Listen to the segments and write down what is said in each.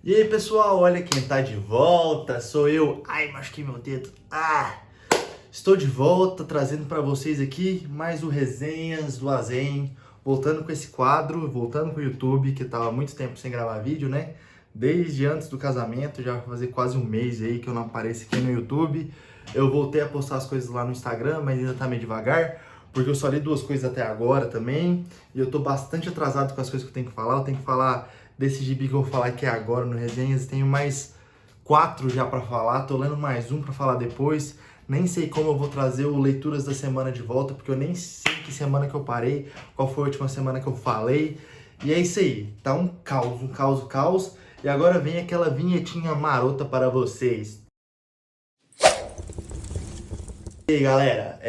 E aí pessoal, olha quem tá de volta, sou eu. Ai, machuquei meu dedo. Estou de volta trazendo para vocês aqui mais o Resenhas do Azen, voltando com esse quadro, voltando com o YouTube, que tava há muito tempo sem gravar vídeo, né? Desde antes do casamento, já vai fazer quase um mês aí que eu não apareço aqui no YouTube. Eu voltei a postar as coisas lá no Instagram, mas ainda tá meio devagar, porque eu só li 2 coisas até agora também, e eu tô bastante atrasado com as coisas que eu tenho que falar. Eu tenho que falar desse gibi que eu vou falar aqui agora no Resenhas, tenho mais 4 já para falar, tô lendo mais um para falar depois. Nem sei como eu vou trazer o Leituras da Semana de volta, porque eu nem sei que semana que eu parei, qual foi a última semana que eu falei. E é isso aí, tá um caos, um caos, um caos. E agora vem aquela vinhetinha marota para vocês. E aí galera,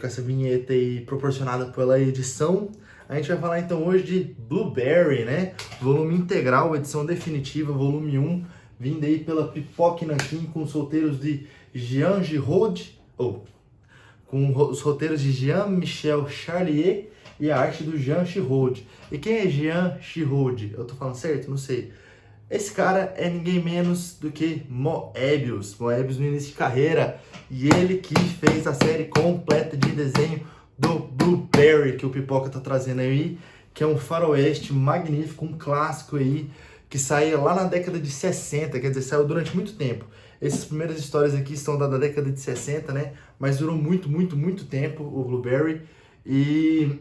com essa vinheta aí proporcionada pela edição, a gente vai falar então hoje de Blueberry, né? Volume integral, edição definitiva, volume 1, vindo aí pela Pipoque Nanquim com os roteiros de Jean Giraud, com os roteiros de Jean-Michel Charlier e a arte do Jean Giraud. E quem é Jean Giraud? Eu tô falando certo? Não sei. Esse cara é ninguém menos do que Moebius no início de carreira, e ele que fez a série completa de desenho do Blueberry, que o Pipoca tá trazendo aí, que é um faroeste magnífico, um clássico aí, que saía lá na década de 60, quer dizer, saiu durante muito tempo. Essas primeiras histórias aqui estão da década de 60, né, mas durou muito, muito, muito tempo o Blueberry, e...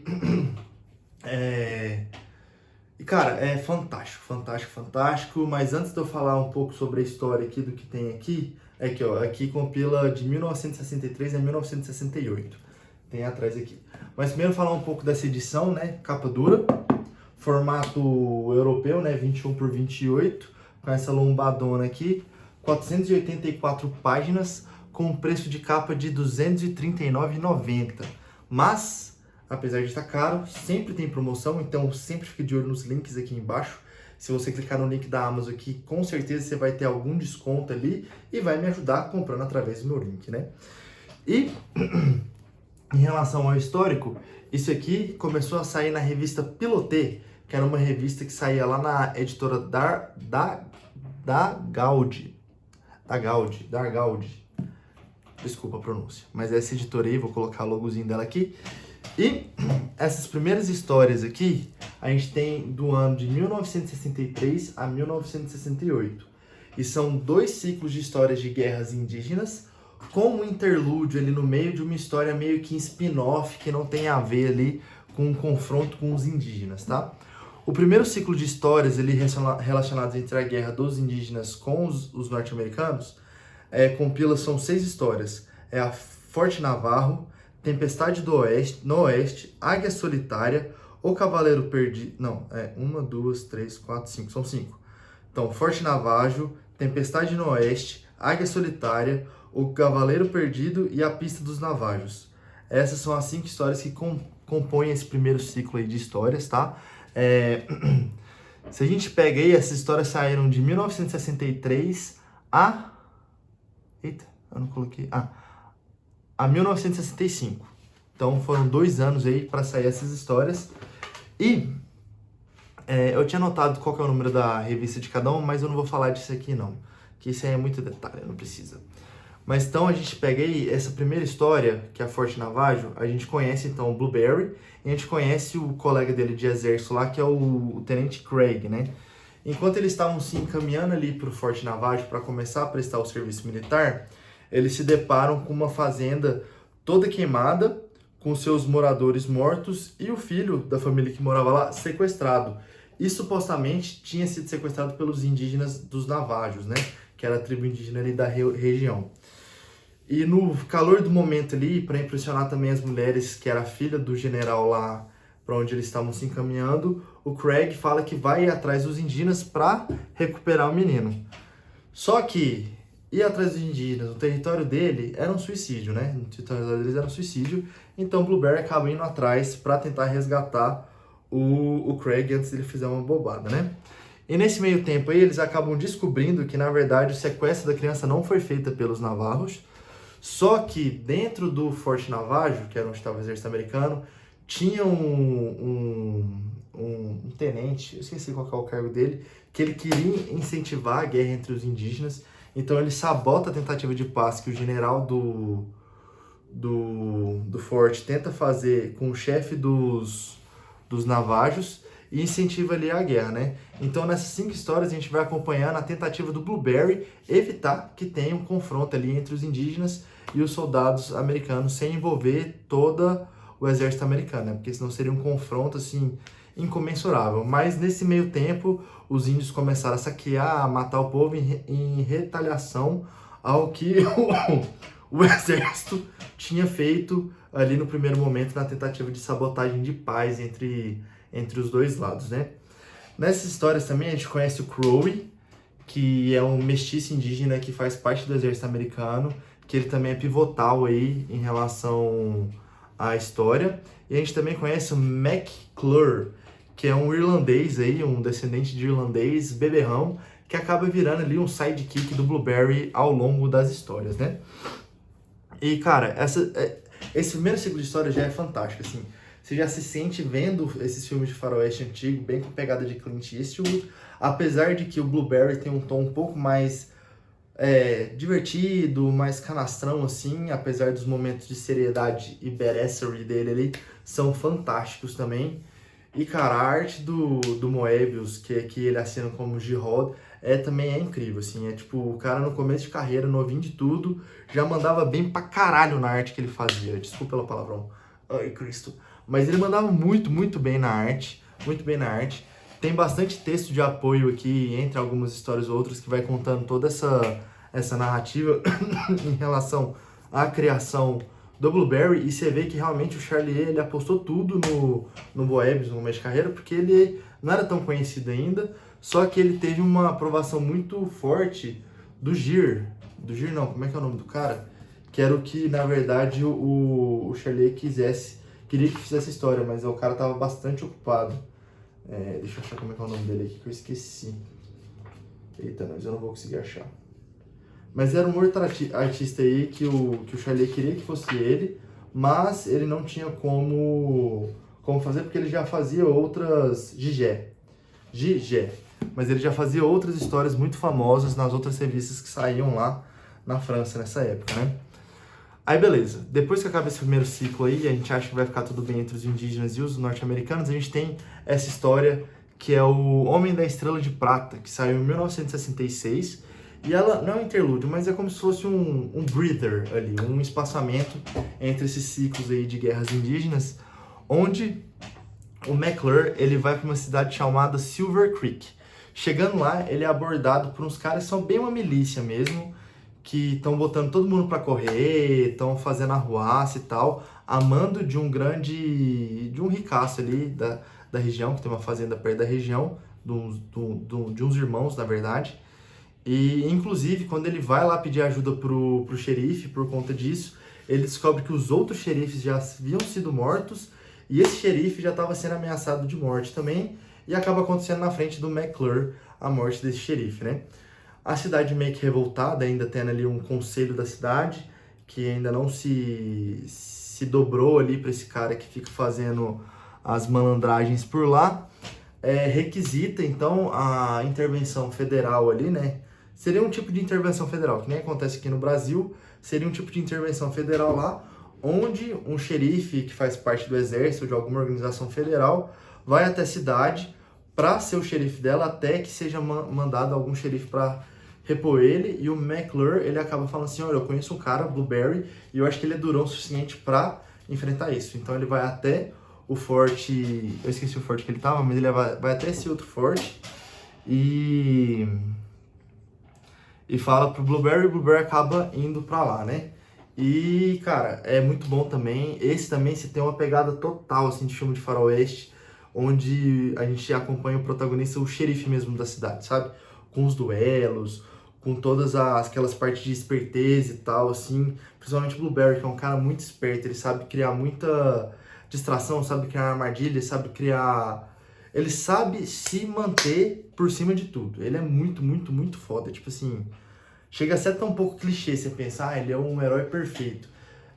E cara, é fantástico, fantástico, fantástico, mas antes de eu falar um pouco sobre a história aqui do que tem aqui, aqui ó, aqui compila de 1963 a 1968, tem atrás aqui. Mas primeiro falar um pouco dessa edição, né, capa dura, formato europeu, né, 21 por 28, com essa lombadona aqui, 484 páginas, com um preço de capa de R$ 239,90, mas... apesar de estar caro, sempre tem promoção, então sempre fique de olho nos links aqui embaixo. Se você clicar no link da Amazon aqui, com certeza você vai ter algum desconto ali e vai me ajudar comprando através do meu link, né? E em relação ao histórico, isso aqui começou a sair na revista Piloté, que era uma revista que saía lá na editora Dargaud. Desculpa a pronúncia, mas essa editora aí, vou colocar o logozinho dela aqui. E essas primeiras histórias aqui, a gente tem do ano de 1963 a 1968. E são 2 ciclos de histórias de guerras indígenas, com um interlúdio ali no meio de uma história meio que spin-off, que não tem a ver ali com um confronto com os indígenas, tá? O primeiro ciclo de histórias ali relacionados entre a guerra dos indígenas com os norte-americanos, compila, são 6 histórias. É a Forte Navarro, Tempestade do Oeste, no Oeste, Águia Solitária, O Cavaleiro Perdido... Não, 1, 2, 3, 4, 5, são 5. Então, Forte Navarro, Tempestade no Oeste, Águia Solitária, O Cavaleiro Perdido e A Pista dos Navajos. Essas são as 5 histórias que compõem esse primeiro ciclo aí de histórias, tá? Se a gente pega aí, essas histórias saíram de 1963 a... Eita, eu não coloquei... a 1965. Então foram 2 anos aí para sair essas histórias. E eu tinha notado qual que é o número da revista de cada um, mas eu não vou falar disso aqui não, que isso aí é muito detalhe, não precisa. Mas então a gente pega aí essa primeira história, que é a Forte Navarro, a gente conhece então o Blueberry, e a gente conhece o colega dele de exército lá, que é o Tenente Craig, né? Enquanto eles estavam se encaminhando ali para o Forte Navarro para começar a prestar o serviço militar, eles se deparam com uma fazenda toda queimada, com seus moradores mortos e o filho da família que morava lá sequestrado. E supostamente tinha sido sequestrado pelos indígenas dos Navajos, né? Que era a tribo indígena ali da região. E no calor do momento ali, para impressionar também as mulheres, que era a filha do general lá para onde eles estavam se encaminhando, o Craig fala que vai ir atrás dos indígenas para recuperar o menino. Só que ir atrás dos indígenas, o território dele era um suicídio, né? O território deles era um suicídio, então Blueberry acaba indo atrás para tentar resgatar o Craig antes dele fazer uma bobada, né? E nesse meio tempo aí, eles acabam descobrindo que, na verdade, o sequestro da criança não foi feito pelos navarros, só que dentro do Forte Navarro, que era onde estava o exército americano, tinha um tenente, eu esqueci qual que é o cargo dele, que ele queria incentivar a guerra entre os indígenas, então ele sabota a tentativa de paz que o general do forte tenta fazer com o chefe dos navajos e incentiva ali a guerra, né? Então nessas 5 histórias a gente vai acompanhando a tentativa do Blueberry evitar que tenha um confronto ali entre os indígenas e os soldados americanos sem envolver todo o exército americano, né? Porque senão seria um confronto assim incomensurável. Mas nesse meio tempo os índios começaram a saquear, a matar o povo em retaliação ao que o exército tinha feito ali no primeiro momento na tentativa de sabotagem de paz entre os dois lados, né? Nessas histórias também a gente conhece o Crowe, que é um mestiço indígena que faz parte do exército americano, que ele também é pivotal aí em relação à história. E a gente também conhece o McClure, que é um irlandês aí, um descendente de irlandês beberrão, que acaba virando ali um sidekick do Blueberry ao longo das histórias, né? E, cara, esse primeiro ciclo de história já é fantástico, assim. Você já se sente vendo esses filmes de faroeste antigo, bem com pegada de Clint Eastwood, apesar de que o Blueberry tem um tom um pouco mais divertido, mais canastrão, assim, apesar dos momentos de seriedade e badassery dele ali, são fantásticos também. E, cara, a arte do Moebius, que ele assina como G-Rod, também é incrível, assim, tipo, o cara no começo de carreira, novinho de tudo, já mandava bem pra caralho na arte que ele fazia, desculpa pelo palavrão, ai Cristo, mas ele mandava muito, muito bem na arte, tem bastante texto de apoio aqui, entre algumas histórias ou outras, que vai contando toda essa narrativa em relação à criação do Blueberry, e você vê que realmente o Charlie ele apostou tudo no Moebius no começo de carreira, porque ele não era tão conhecido ainda, só que ele teve uma aprovação muito forte do Gir não, como é que é o nome do cara? Que era o que, na verdade, o Charlie queria que fizesse a história, mas o cara tava bastante ocupado. Deixa eu achar como é que é o nome dele aqui, que eu esqueci. Eita, mas eu não vou conseguir achar. Mas era um outro artista aí que o Charlie queria que fosse ele, mas ele não tinha como fazer, porque ele já fazia outras Gigé. Mas ele já fazia outras histórias muito famosas nas outras revistas que saíam lá na França nessa época, né? Aí beleza, depois que acaba esse primeiro ciclo aí, a gente acha que vai ficar tudo bem entre os indígenas e os norte-americanos, a gente tem essa história que é o Homem da Estrela de Prata, que saiu em 1966, e ela não é um interlúdio, mas é como se fosse um breather ali, um espaçamento entre esses ciclos aí de guerras indígenas, onde o McClure, ele vai para uma cidade chamada Silver Creek. Chegando lá, ele é abordado por uns caras que são bem uma milícia mesmo, que estão botando todo mundo para correr, estão fazendo arruaça e tal, a mando de um ricaço ali da região, que tem uma fazenda perto da região, de uns irmãos, na verdade. E, inclusive, quando ele vai lá pedir ajuda pro xerife, por conta disso, ele descobre que os outros xerifes já haviam sido mortos, e esse xerife já estava sendo ameaçado de morte também, e acaba acontecendo na frente do McClure a morte desse xerife, né? A cidade meio que revoltada, ainda tendo ali um conselho da cidade, que ainda não se dobrou ali para esse cara que fica fazendo as malandragens por lá, requisita então a intervenção federal ali, né? Seria um tipo de intervenção federal, que nem acontece aqui no Brasil, seria um tipo de intervenção federal lá, onde um xerife que faz parte do exército ou de alguma organização federal vai até a cidade para ser o xerife dela, até que seja mandado algum xerife para repor ele, e o McClure, ele acaba falando assim, olha, eu conheço um cara, Blueberry, e eu acho que ele é durão o suficiente para enfrentar isso. Então ele vai até o forte, eu esqueci o forte que ele tava, mas ele vai até esse outro forte e fala pro Blueberry, e o Blueberry acaba indo pra lá, né? E, cara, é muito bom também. Esse também se tem uma pegada total, assim, de filme de faroeste, onde a gente acompanha o protagonista, o xerife mesmo da cidade, sabe? Com os duelos, com todas aquelas partes de esperteza e tal, assim. Principalmente o Blueberry, que é um cara muito esperto, ele sabe criar muita distração, sabe criar armadilha, sabe criar... Ele sabe se manter por cima de tudo. Ele é muito, muito, muito foda. Tipo assim, chega a ser até um pouco clichê você pensar, ele é um herói perfeito.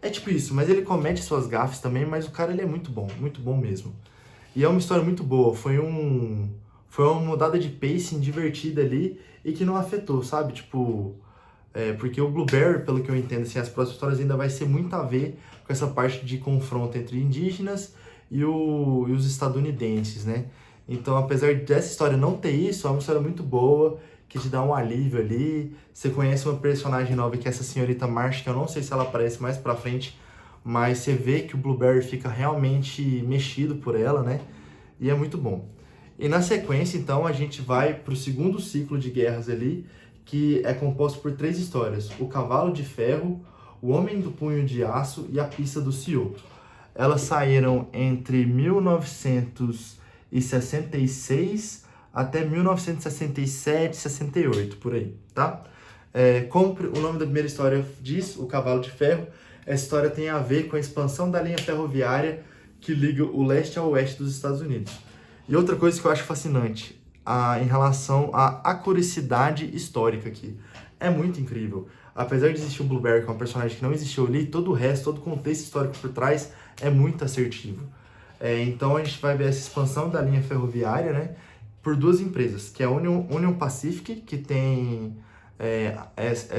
É tipo isso, mas ele comete suas gafes também, mas o cara ele é muito bom mesmo. E é uma história muito boa, foi uma mudada de pacing divertida ali e que não afetou, sabe? Tipo, porque o Blueberry, pelo que eu entendo, assim, as próximas histórias ainda vai ser muito a ver com essa parte de confronto entre indígenas e os estadunidenses, né? Então, apesar dessa história não ter isso, é uma história muito boa, que te dá um alívio ali. Você conhece uma personagem nova, que é essa senhorita Marsh, que eu não sei se ela aparece mais pra frente, mas você vê que o Blueberry fica realmente mexido por ela, né? E é muito bom. E na sequência, então, a gente vai pro segundo ciclo de guerras ali, que é composto por 3 histórias: O Cavalo de Ferro, O Homem do Punho de Aço e A Pista do Sioux. Elas saíram entre 1966 até 1967, 68, por aí, tá? Como o nome da primeira história diz, O Cavalo de Ferro, essa história tem a ver com a expansão da linha ferroviária que liga o leste ao oeste dos Estados Unidos. E outra coisa que eu acho fascinante, em relação à acuricidade histórica aqui. É muito incrível. Apesar de existir o Blueberry, que é um personagem que não existiu ali, todo o resto, todo o contexto histórico por trás é muito assertivo. Então a gente vai ver essa expansão da linha ferroviária, né, por 2 empresas, que é a Union Pacific, que tem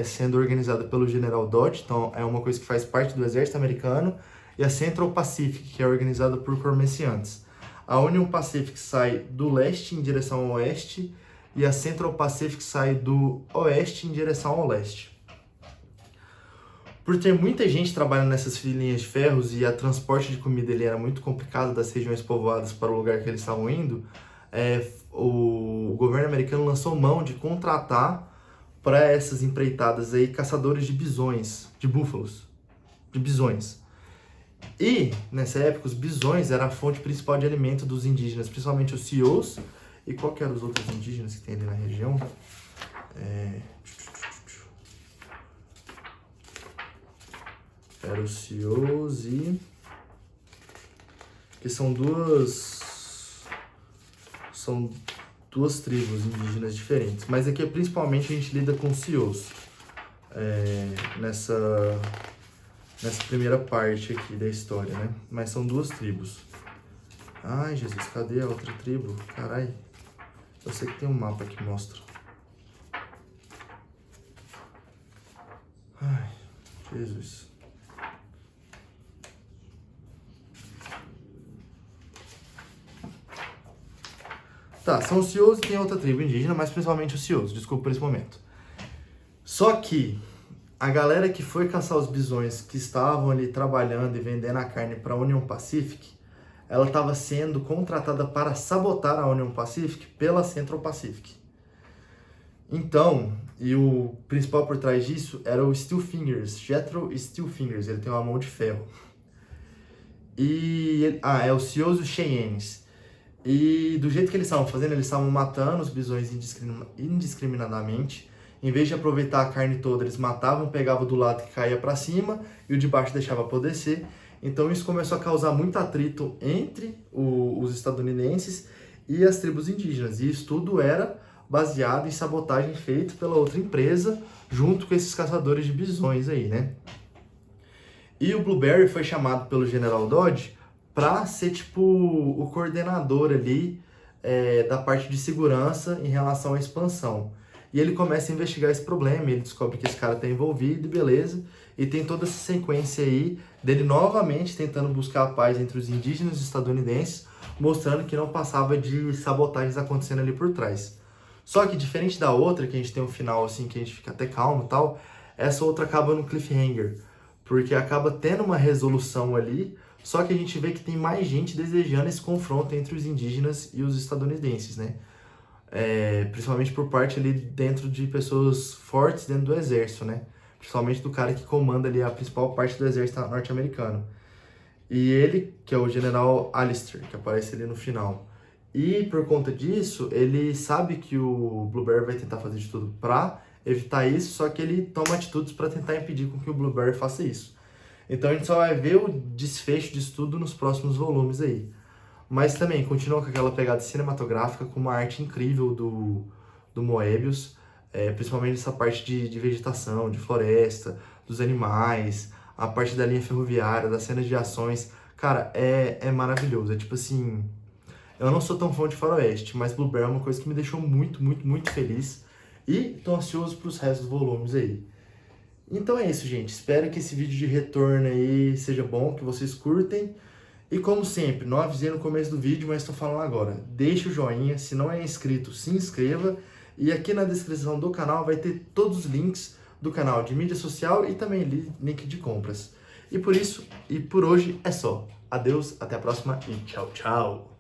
sendo organizada pelo General Dodge, então é uma coisa que faz parte do exército americano, e a Central Pacific, que é organizada por comerciantes. A Union Pacific sai do leste em direção ao oeste e a Central Pacific sai do oeste em direção ao leste. Por ter muita gente trabalhando nessas linhas de ferros e a transporte de comida ele era muito complicado das regiões povoadas para o lugar que eles estavam indo, o governo americano lançou mão de contratar para essas empreitadas aí caçadores de bisões, de búfalos, de bisões. E, nessa época, os bisões eram a fonte principal de alimento dos indígenas, principalmente os Sioux. E qual que eram os outros indígenas que tem ali na região? Eram os Sioux e... que são duas tribos indígenas diferentes. Mas aqui, principalmente, a gente lida com os Sioux. Nessa primeira parte aqui da história, né? Mas são 2 tribos. Ai, Jesus, cadê a outra tribo? Carai. Eu sei que tem um mapa que mostra. Ai, Jesus. Tá, são os Sioux e tem outra tribo indígena, mas principalmente os Sioux, desculpa por esse momento. Só que a galera que foi caçar os bisões, que estavam ali trabalhando e vendendo a carne para a Union Pacific, ela estava sendo contratada para sabotar a Union Pacific pela Central Pacific. Então, e o principal por trás disso era o Steel Fingers, Jethro Steel Fingers, ele tem uma mão de ferro. É o Sioux e os Cheyennes. E do jeito que eles estavam fazendo, eles estavam matando os bisões indiscriminadamente. Em vez de aproveitar a carne toda, eles matavam, pegavam do lado que caía para cima e o de baixo deixava apodrecer. Então isso começou a causar muito atrito entre os estadunidenses e as tribos indígenas. E isso tudo era baseado em sabotagem feita pela outra empresa, junto com esses caçadores de bisões aí, né? E o Blueberry foi chamado pelo General Dodge para ser tipo o coordenador ali da parte de segurança em relação à expansão. E ele começa a investigar esse problema, ele descobre que esse cara está envolvido, beleza, e tem toda essa sequência aí dele novamente tentando buscar a paz entre os indígenas e os estadunidenses, mostrando que não passava de sabotagens acontecendo ali por trás. Só que diferente da outra, que a gente tem um final assim, que a gente fica até calmo e tal, essa outra acaba no cliffhanger, porque acaba tendo uma resolução ali, só que a gente vê que tem mais gente desejando esse confronto entre os indígenas e os estadunidenses, né? Principalmente por parte ali dentro de pessoas fortes dentro do exército, né? Principalmente do cara que comanda ali a principal parte do exército norte-americano. E ele, que é o General Alistair, que aparece ali no final. E por conta disso, ele sabe que o Blueberry vai tentar fazer de tudo pra evitar isso, só que ele toma atitudes para tentar impedir com que o Blueberry faça isso. Então a gente só vai ver o desfecho disso tudo nos próximos volumes aí. Mas também continua com aquela pegada cinematográfica, com uma arte incrível do Moebius, principalmente essa parte de vegetação, de floresta, dos animais, a parte da linha ferroviária, das cenas de ações. Cara, é maravilhoso. É tipo assim, Eu não sou tão fã de faroeste, mas Blueberry é uma coisa que me deixou muito, muito, muito feliz. E tô ansioso pros restos dos volumes aí. Então é isso, gente. Espero que esse vídeo de retorno aí seja bom, que vocês curtem. E como sempre, não avisei no começo do vídeo, mas estou falando agora. Deixe o joinha, se não é inscrito, se inscreva. E aqui na descrição do canal vai ter todos os links do canal de mídia social e também link de compras. E por isso, e por hoje é só. Adeus, até a próxima e tchau, tchau!